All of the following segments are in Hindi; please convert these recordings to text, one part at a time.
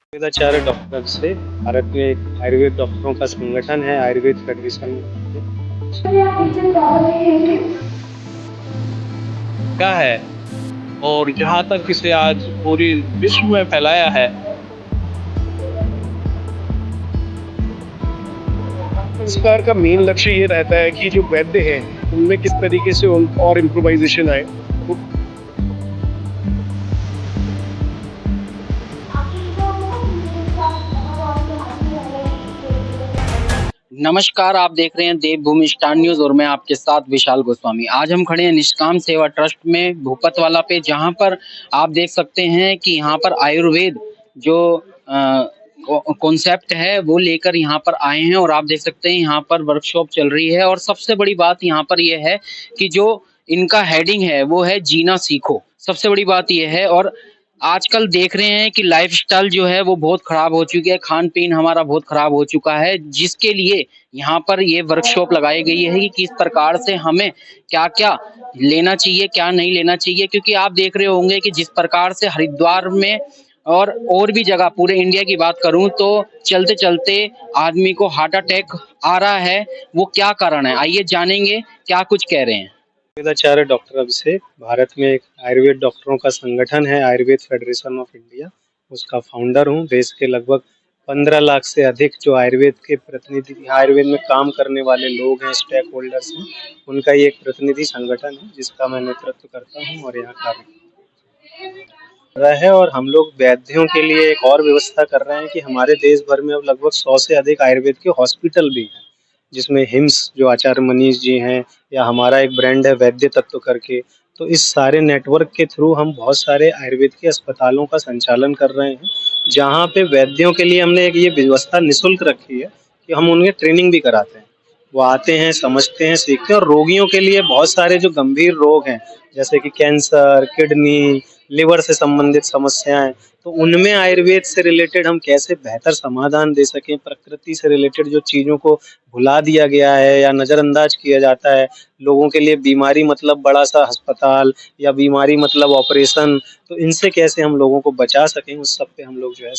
आयुर्वेदाचार्य डॉक्टर से भारत में एक आयुर्वेद डॉक्टरों का संगठन है आयुर्वेद फेडरेशन क्या है और जहाँ तक इसे आज पूरी विश्व में फैलाया है। संस्कार का मेन लक्ष्य ये रहता है कि जो वैद्य हैं उनमें किस तरीके से और इम्प्रोवाइजेशन आए। नमस्कार, आप देख रहे हैं देवभूमि स्टार न्यूज और मैं आपके साथ विशाल गोस्वामी। आज हम खड़े हैं निष्काम सेवा ट्रस्ट में भूपतवाला पे, जहां पर आप देख सकते हैं कि यहां पर आयुर्वेद जो कॉन्सेप्ट है वो लेकर यहां पर आए हैं और आप देख सकते हैं यहां पर वर्कशॉप चल रही है। और सबसे बड़ी बात यहां पर यह है कि जो इनका हेडिंग है वो है जीना सीखो। सबसे बड़ी बात यह है। और आजकल देख रहे हैं कि लाइफस्टाइल जो है वो बहुत खराब हो चुकी है, खान पीन हमारा बहुत खराब हो चुका है, जिसके लिए यहाँ पर ये वर्कशॉप लगाई गई है कि किस प्रकार से हमें क्या क्या लेना चाहिए, क्या नहीं लेना चाहिए। क्योंकि आप देख रहे होंगे कि जिस प्रकार से हरिद्वार में और भी जगह, पूरे इंडिया की बात करूं तो चलते चलते आदमी को हार्ट अटैक आ रहा है, वो क्या कारण है, आइए जानेंगे क्या कुछ कह रहे हैं। आयुर्वेदाचार्य डॉक्टर अभिषेक भारत में एक आयुर्वेद डॉक्टरों का संगठन है आयुर्वेद फेडरेशन ऑफ इंडिया, उसका फाउंडर हूँ। देश के लगभग 15 लाख से अधिक जो आयुर्वेद के प्रतिनिधि, आयुर्वेद में काम करने वाले लोग हैं, स्टेक होल्डर्स हैं, उनका ये एक प्रतिनिधि संगठन है जिसका मैं नेतृत्व करता हूँ और यहाँ कार्य कर रहा है। और हम लोग वैद्यों के लिए एक और व्यवस्था कर रहे हैं कि हमारे देश भर में अब लगभग 100 से अधिक आयुर्वेद के हॉस्पिटल भी हैं, जिसमें हिम्स जो आचार्य मनीष जी हैं, या हमारा एक ब्रांड है वैद्य तत्व करके। तो इस सारे नेटवर्क के थ्रू हम बहुत सारे आयुर्वेद के अस्पतालों का संचालन कर रहे हैं, जहाँ पे वैद्यों के लिए हमने एक ये व्यवस्था निःशुल्क रखी है कि हम उन्हें ट्रेनिंग भी कराते हैं। वो आते हैं, समझते हैं, सीखते हैं। और रोगियों के लिए बहुत सारे जो गंभीर रोग हैं, जैसे कि कैंसर, किडनी, लिवर से संबंधित समस्याएं, तो उनमें आयुर्वेद से रिलेटेड हम कैसे बेहतर समाधान दे सकें। प्रकृति से रिलेटेड जो चीज़ों को भुला दिया गया है या नज़रअंदाज किया जाता है, लोगों के लिए बीमारी मतलब बड़ा सा अस्पताल या बीमारी मतलब ऑपरेशन, तो इनसे कैसे हम लोगों को बचा सकें, उस सब पे हम लोग जो है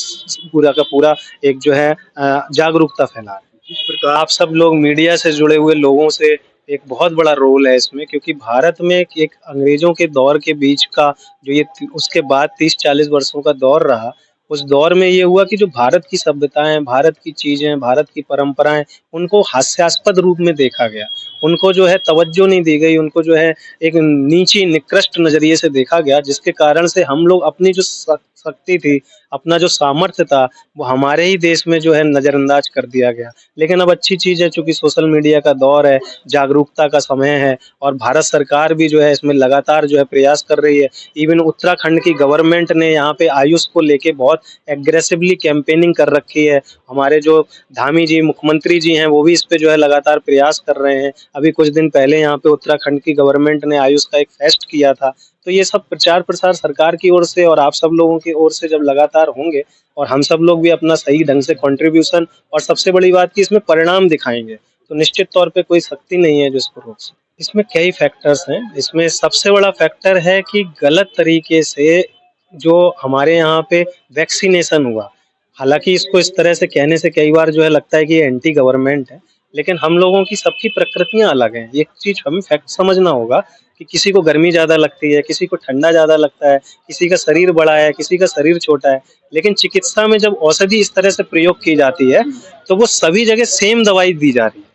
पूरा का पूरा एक जो है जागरूकता फैला रहे हैं। इस प्रकार आप सब लोग मीडिया से जुड़े हुए लोगों से एक बहुत बड़ा रोल है इसमें, क्योंकि भारत में एक अंग्रेजों के दौर के बीच का जो ये उसके बाद 30-40 वर्षों का दौर रहा, उस दौर में ये हुआ कि जो भारत की सभ्यताएं, भारत की चीजें, भारत की परंपराएं, उनको हास्यास्पद रूप में देखा गया। उनको जो है तवज्जो नहीं दी गई, उनको जो है एक नीची निकृष्ट नजरिए से देखा गया, जिसके कारण से हम लोग अपनी जो शक्ति थी, अपना जो सामर्थ्य था, वो हमारे ही देश में जो है नजरअंदाज कर दिया गया। लेकिन अब अच्छी चीज है, चूंकि सोशल मीडिया का दौर है, जागरूकता का समय है, और भारत सरकार भी जो है इसमें लगातार जो है प्रयास कर रही है। इवन उत्तराखंड की गवर्नमेंट ने यहाँ पे आयुष को लेके बहुत एग्रेसिवली कैंपेनिंग कर रखी है। हमारे जो धामी जी, मुख्यमंत्री जी हैं, वो भी इस पे जो है लगातार प्रयास कर रहे हैं। अभी कुछ दिन पहले यहाँ पे उत्तराखंड की गवर्नमेंट ने आयुष का एक फेस्ट किया था। तो ये सब प्रचार प्रसार सरकार की ओर से और आप सब लोगों की ओर से जब लगातार होंगे, और हम सब लोग भी अपना सही ढंग से कंट्रीब्यूशन, और सबसे बड़ी बात कि इसमें परिणाम दिखाएंगे, तो निश्चित तौर पे कोई शक्ति नहीं है जो इसको रोक सके। इसमें कई फैक्टर्स हैं। इसमें सबसे बड़ा फैक्टर है कि गलत तरीके से जो हमारे यहाँ पे वैक्सीनेशन हुआ। हालांकि इसको इस तरह से कहने से कई बार जो है लगता है कि ये एंटी गवर्नमेंट है, लेकिन हम लोगों की सबकी प्रकृतियां अलग हैं। एक चीज हमें फैक्ट समझना होगा कि किसी को गर्मी ज्यादा लगती है, किसी को ठंडा ज्यादा लगता है, किसी का शरीर बड़ा है, किसी का शरीर छोटा है। लेकिन चिकित्सा में जब औषधि इस तरह से प्रयोग की जाती है, तो वो सभी जगह सेम दवाई दी जा रही है,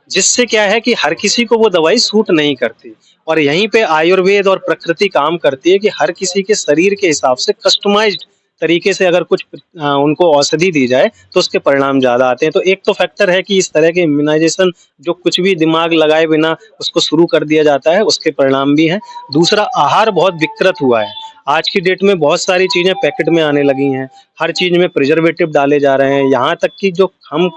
जिससे क्या है कि हर किसी को वो दवाई सूट नहीं करती। और यहीं पे आयुर्वेद और प्रकृति काम करती है कि हर किसी के शरीर के हिसाब से कस्टमाइज्ड तरीके से अगर कुछ उनको औषधि दी जाए तो उसके परिणाम ज्यादा आते हैं। तो एक तो फैक्टर है कि इस तरह के इम्यूनाइजेशन जो कुछ भी दिमाग लगाए बिना उसको शुरू कर दिया जाता है, उसके परिणाम भी हैं। दूसरा, आहार बहुत विकृत हुआ है। आज की डेट में बहुत सारी चीजें पैकेट में आने लगी हैं, हर चीज में प्रिजर्वेटिव डाले जा रहे हैं। यहाँ तक कि जो हम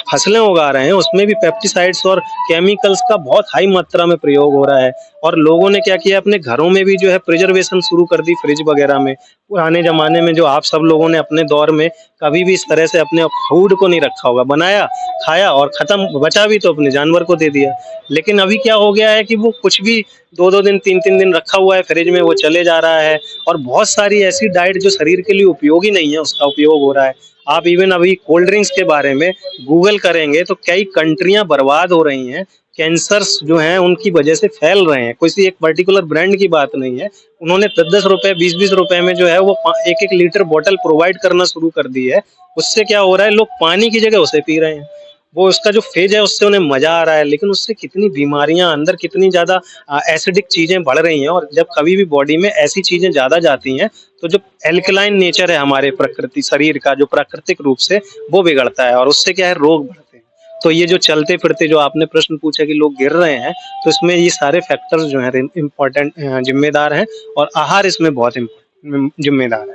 फसलें उगा रहे हैं उसमें भी पेस्टिसाइड्स और केमिकल्स का बहुत हाई मात्रा में प्रयोग हो रहा है। और लोगों ने क्या किया, अपने घरों में भी जो है प्रिजर्वेशन शुरू कर दी फ्रिज वगैरह में। पुराने जमाने में जो आप सब लोगों ने अपने दौर में कभी भी इस तरह से अपने फूड को नहीं रखा होगा, बनाया, खाया और खत्म, बचा भी तो अपने जानवर को दे दिया। लेकिन अभी क्या हो गया है कि वो कुछ भी 2-2 दिन 3-3 दिन रखा हुआ है फ्रिज में, वो चले जा रहा है। और बहुत सारी ऐसी डाइट जो शरीर के लिए उपयोगी नहीं है उसका उपयोग हो रहा है। आप इवन अभी कोल्ड ड्रिंक्स के बारे में गूगल करेंगे तो कई कंट्रियां बर्बाद हो रही हैं, कैंसर्स जो हैं उनकी वजह से फैल रहे हैं। किसी एक पर्टिकुलर ब्रांड की बात नहीं है, उन्होंने 10-10 रुपए 20-20 रुपए में जो है वो 1-1 लीटर बोतल प्रोवाइड करना शुरू कर दी है। उससे क्या हो रहा है, लोग पानी की जगह उसे पी रहे हैं। वो उसका जो फेज है उससे उन्हें मजा आ रहा है, लेकिन उससे कितनी बीमारियां अंदर, कितनी ज्यादा एसिडिक चीजें बढ़ रही हैं। और जब कभी भी बॉडी में ऐसी चीजें ज्यादा जाती हैं तो जो एल्कलाइन नेचर है हमारे प्रकृति शरीर का, जो प्राकृतिक रूप से, वो बिगड़ता है और उससे क्या है, रोग बढ़ते हैं। तो ये जो चलते फिरते जो आपने प्रश्न पूछा कि लोग गिर रहे हैं, तो इसमें ये सारे फैक्टर्स जो हैं इम्पोर्टेंट जिम्मेदार हैं, और आहार इसमें बहुत जिम्मेदार है।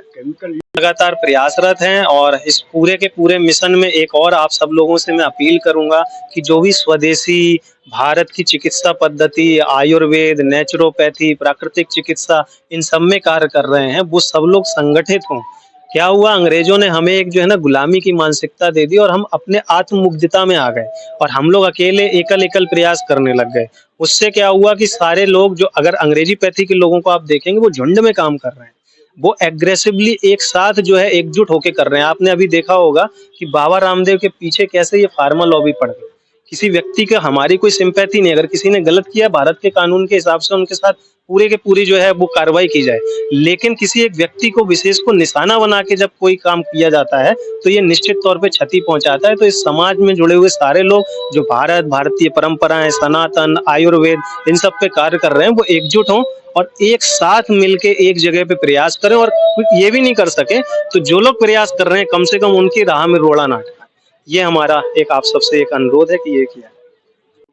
लगातार प्रयासरत हैं और इस पूरे के पूरे मिशन में एक और आप सब लोगों से मैं अपील करूंगा कि जो भी स्वदेशी भारत की चिकित्सा पद्धति, आयुर्वेद, नेचुरोपैथी, प्राकृतिक चिकित्सा, इन सब में कार्य कर रहे हैं, वो सब लोग संगठित हों। क्या हुआ, अंग्रेजों ने हमें एक जो है ना गुलामी की मानसिकता दे दी और हम अपने आत्ममुग्धता में आ गए और हम लोग अकेले एकल एकल प्रयास करने लग गए। उससे क्या हुआ कि सारे लोग जो, अगर अंग्रेजी पैथी के लोगों को आप देखेंगे, वो झुंड में काम कर रहे हैं, वो एग्रेसिवली एक साथ जो है एकजुट होके कर रहे हैं। आपने अभी देखा होगा कि बाबा रामदेव के पीछे कैसे ये फार्मा लॉबी पड़ गई। किसी व्यक्ति का हमारी कोई सिंपैथी नहीं, अगर किसी ने गलत किया भारत के कानून के हिसाब से उनके साथ पूरे के पूरी जो है वो कार्रवाई की जाए, लेकिन किसी एक व्यक्ति को विशेष को निशाना बना के जब कोई काम किया जाता है तो ये निश्चित तौर पे क्षति पहुंचाता है। तो इस समाज में जुड़े हुए सारे लोग जो भारतीय परंपराएं, सनातन, आयुर्वेद, इन सब पे कार्य कर रहे हैं, वो एकजुट हों और एक साथ मिलके एक जगह पे प्रयास करें। और ये भी नहीं कर सके तो जो लोग प्रयास कर रहे हैं कम से कम उनकी राह में रोड़ा ना अटकाएं। ये हमारा एक आप सबसे एक अनुरोध है कि ये किया।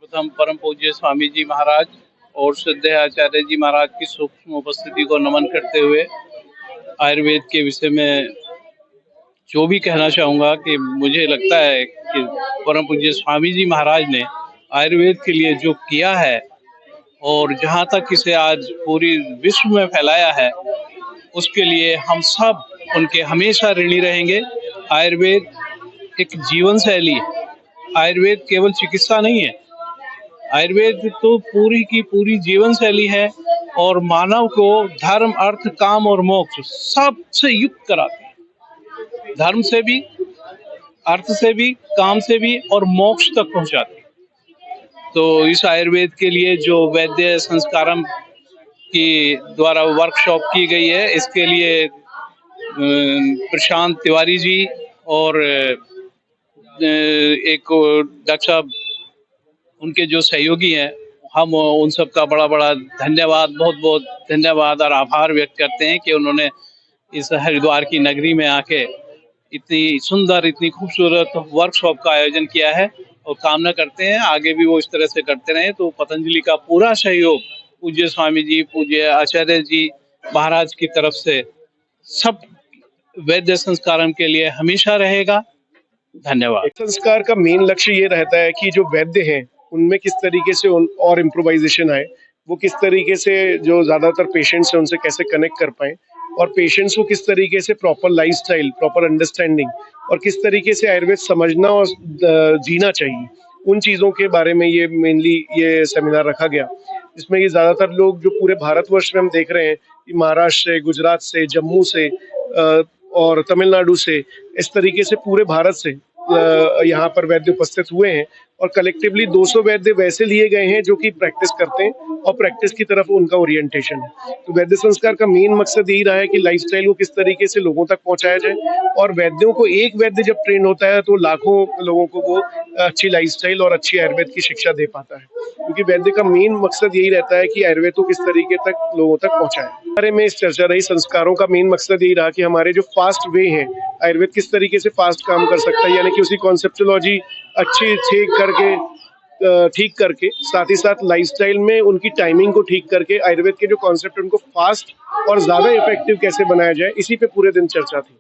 प्रथम परम पूज्य स्वामी जी महाराज और श्रद्धेय आचार्य जी महाराज की सूक्ष्म उपस्थिति को नमन करते हुए आयुर्वेद के विषय में जो भी कहना चाहूँगा कि मुझे लगता है कि परम पूज्य स्वामी जी महाराज ने आयुर्वेद के लिए जो किया है और जहाँ तक इसे आज पूरी विश्व में फैलाया है, उसके लिए हम सब उनके हमेशा ऋणी रहेंगे। आयुर्वेद एक जीवन शैली है, आयुर्वेद केवल चिकित्सा नहीं है, आयुर्वेद तो पूरी की पूरी जीवन शैली है और मानव को धर्म, अर्थ, काम और मोक्ष सबसे युक्त कराती है। धर्म से भी, अर्थ से भी, काम से भी और मोक्ष तक पहुंचाती है। तो इस आयुर्वेद के लिए जो वैद्य संस्कारम की द्वारा वर्कशॉप की गई है, इसके लिए प्रशांत तिवारी जी और एक डॉक्टर साहब, उनके जो सहयोगी हैं, हम उन सब का बड़ा बड़ा धन्यवाद, बहुत बहुत धन्यवाद और आभार व्यक्त करते हैं कि उन्होंने इस हरिद्वार की नगरी में आके इतनी सुंदर, इतनी खूबसूरत वर्कशॉप का आयोजन किया है। और कामना करते हैं आगे भी वो इस तरह से करते रहें। तो पतंजलि का पूरा सहयोग पूज्य स्वामी जी, पूज्य आचार्य जी महाराज की तरफ से सब वैद्य संस्कारम के लिए हमेशा रहेगा। धन्यवाद। संस्कार का मेन लक्ष्य ये रहता है कि जो वैद्य हैं उनमें किस तरीके से और इम्प्रोवाइजेशन आए, वो किस तरीके से जो ज्यादातर पेशेंट्स हैं उनसे कैसे कनेक्ट कर पाए और पेशेंट्स को किस तरीके से प्रॉपर लाइफस्टाइल, प्रॉपर अंडरस्टैंडिंग और किस तरीके से आयुर्वेद समझना और जीना चाहिए, उन चीज़ों के बारे में ये मेनली ये सेमिनार रखा गया। इसमें ये ज़्यादातर लोग जो पूरे भारतवर्ष में हम देख रहे हैं कि महाराष्ट्र से, गुजरात से, जम्मू से और तमिलनाडु से, इस तरीके से पूरे भारत से यहाँ पर वैद्य उपस्थित हुए हैं और कलेक्टिवली 200 वैद्य वैसे लिए गए हैं जो कि प्रैक्टिस करते हैं और प्रैक्टिस की तरफ उनका ओरिएंटेशन है। तो वैद्य संस्कार का मेन मकसद यही रहा है कि लाइफस्टाइल को किस तरीके से लोगों तक पहुंचाया जाए और वैद्यों को, एक वैद्य जब ट्रेन होता है तो लाखों लोगों को वो अच्छी लाइफस्टाइल और अच्छी आयुर्वेद की शिक्षा दे पाता है, क्योंकि वैद्य का मेन मकसद यही रहता है कि आयुर्वेद को किस तरीके तक लोगों तक पहुंचाए। बारे में इस चर्चा रही, संस्कारों का मेन मकसद यही रहा कि हमारे जो फास्ट वे हैं, आयुर्वेद किस तरीके से फास्ट काम कर सकता है, यानी कि उसकी कॉन्सेप्टोलॉजी अच्छी ठीक करके साथ ही साथ लाइफस्टाइल में उनकी टाइमिंग को ठीक करके आयुर्वेद के जो कॉन्सेप्ट उनको फास्ट और ज्यादा इफेक्टिव कैसे बनाया जाए, इसी पे पूरे दिन चर्चा थी।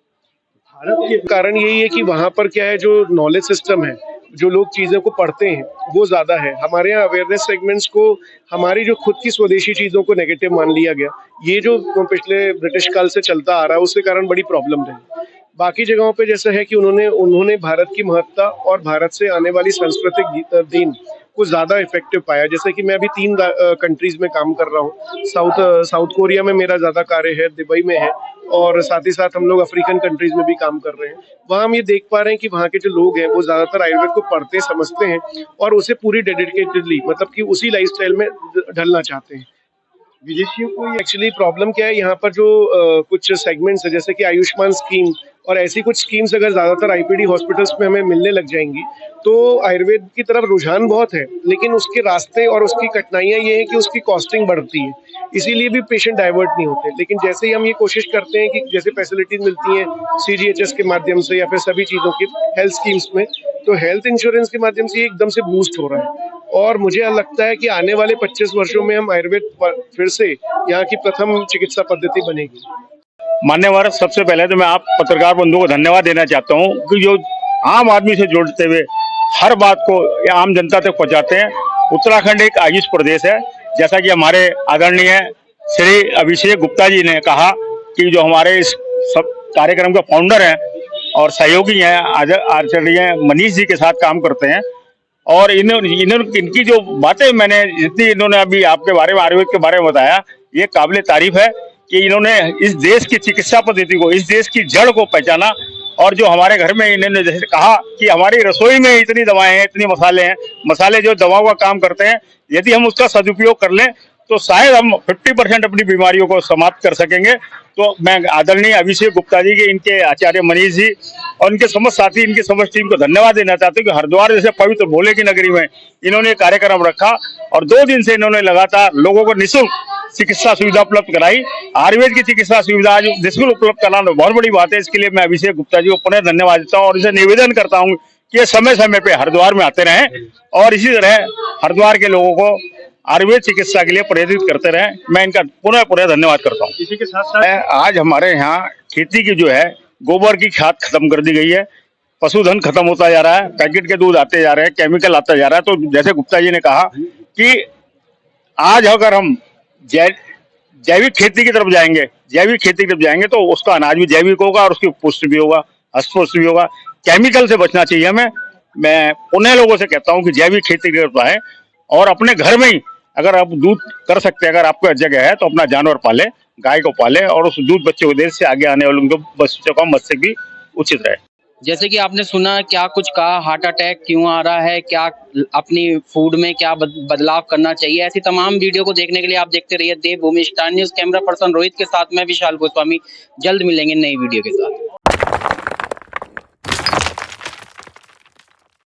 भारत के कारण यही है कि वहाँ पर क्या है, जो नॉलेज सिस्टम है जो लोग चीज़ों को पढ़ते हैं वो ज़्यादा है। हमारे यहाँ अवेयरनेस सेगमेंट्स को, हमारी जो खुद की स्वदेशी चीज़ों को नेगेटिव मान लिया गया। ये जो पिछले ब्रिटिश काल से चलता आ रहा है उसके कारण बड़ी प्रॉब्लम रही। बाकी जगहों पे जैसा है कि उन्होंने भारत की महत्ता और भारत से आने वाली सांस्कृतिक देन को ज़्यादा इफेक्टिव पाया। जैसे कि मैं अभी 3 कंट्रीज में काम कर रहा हूँ। साउथ कोरिया में मेरा ज़्यादा कार्य है, दुबई में है, और साथ ही साथ हम लोग अफ्रीकन कंट्रीज में भी काम कर रहे हैं। वहाँ हम ये देख पा रहे हैं कि वहाँ के जो लोग हैं वो ज़्यादातर आयुर्वेद को पढ़ते समझते हैं और उसे पूरी डेडिकेटेडली, मतलब कि उसी लाइफस्टाइल में ढलना चाहते हैं। विदेशियों को एक्चुअली प्रॉब्लम क्या है, यहाँ पर जो कुछ सेगमेंट्स है जैसे कि आयुष्मान स्कीम और ऐसी कुछ स्कीम्स अगर ज़्यादातर आईपीडी हॉस्पिटल्स में हमें मिलने लग जाएंगी तो आयुर्वेद की तरफ रुझान बहुत है, लेकिन उसके रास्ते और उसकी कठिनाइयाँ ये हैं कि उसकी कॉस्टिंग बढ़ती है, इसीलिए भी पेशेंट डाइवर्ट नहीं होते। लेकिन जैसे ही हम ये कोशिश करते हैं कि जैसे फैसिलिटीज मिलती हैं सीजीएचएस के माध्यम से या फिर सभी चीज़ों की हेल्थ स्कीम्स में, तो हेल्थ इंश्योरेंस के माध्यम से ये एकदम से बूस्ट हो रहा है। और मुझे लगता है कि आने वाले 25 वर्षों में हम आयुर्वेद फिर से यहाँ की प्रथम चिकित्सा पद्धति बनेगी। मान्यवर, सबसे पहले तो मैं आप पत्रकार बंधुओं को धन्यवाद देना चाहता हूँ कि जो आम आदमी से जोड़ते हुए हर बात को आम जनता तक पहुँचाते हैं। उत्तराखंड एक आयुष प्रदेश है, जैसा कि हमारे आदरणीय श्री अभिषेक गुप्ता जी ने कहा कि जो हमारे इस सब कार्यक्रम के फाउंडर हैं और सहयोगी हैं आचार्य मनीष जी के साथ काम करते हैं। और इनकी जो बातें मैंने जितनी इन्होंने अभी आपके बारे में आयुर्वेद के बारे में बताया, ये काबिल तारीफ है कि इन्होंने इस देश की चिकित्सा पद्धति को, इस देश की जड़ को पहचाना। और जो हमारे घर में इन्होंने जैसे कहा कि हमारी रसोई में इतनी दवाएं हैं, इतनी मसाले हैं, मसाले जो दवाओं का काम करते हैं, यदि हम उसका सदुपयोग कर लें तो शायद हम 50% अपनी बीमारियों को समाप्त कर सकेंगे। तो मैं आदरणीय अभिषेक गुप्ता जी के, इनके आचार्य मनीष जी और इनके समस्त साथी, इनकी समस्त टीम को धन्यवाद देना चाहते हैं कि हरिद्वार जैसे पवित्र भोले की नगरी में इन्होंने कार्यक्रम रखा और 2 दिन से इन्होंने लगातार लोगों को निःशुल्क चिकित्सा सुविधा उपलब्ध कराई। आयुर्वेद की चिकित्सा सुविधा आज निःशुल्क उपलब्ध कराना बहुत बड़ी बात है। इसके लिए मैं अभिषेक गुप्ता जी को पुनः धन्यवाद देता हूँ और इसे निवेदन करता हूँ कि ये समय समय पे हरिद्वार में आते रहें और इसी तरह हरिद्वार के लोगों को आयुर्वेद चिकित्सा के लिए प्रेरित करते रहें। मैं इनका पुनः धन्यवाद करता हूँ। इसी के साथ साथ आज हमारे यहाँ खेती की जो है गोबर की खाद खत्म कर दी गई है, पशुधन खत्म होता जा रहा है, पैकेट के दूध आते जा रहे हैं, केमिकल आता जा रहा है। तो जैसे गुप्ता जी ने कहा कि आज अगर हम जैविक खेती की तरफ जाएंगे तो उसका अनाज भी जैविक होगा और उसकी पुष्टि भी होगा, अस्पुष्ट भी होगा। केमिकल से बचना चाहिए हमें। मैं पुनः लोगों से कहता हूँ कि जैविक खेती की तरफ आए और अपने घर में ही अगर आप दूध कर सकते हैं, अगर आपको जगह है तो अपना जानवर पाले, गाय को पाले और उस दूध बच्चे को दे, से आगे आने वाले उनको बच्चों का मत्स्य भी उचित रहे। जैसे कि आपने सुना क्या कुछ कहा, हार्ट अटैक क्यों आ रहा है, क्या अपनी फूड में क्या बदलाव करना चाहिए। ऐसी तमाम वीडियो को देखने के लिए आप देखते रहिए Devbhoomi star news. Camera person Rohit के साथ मैं विशाल गोस्वामी। जल्द मिलेंगे नई वीडियो के साथ।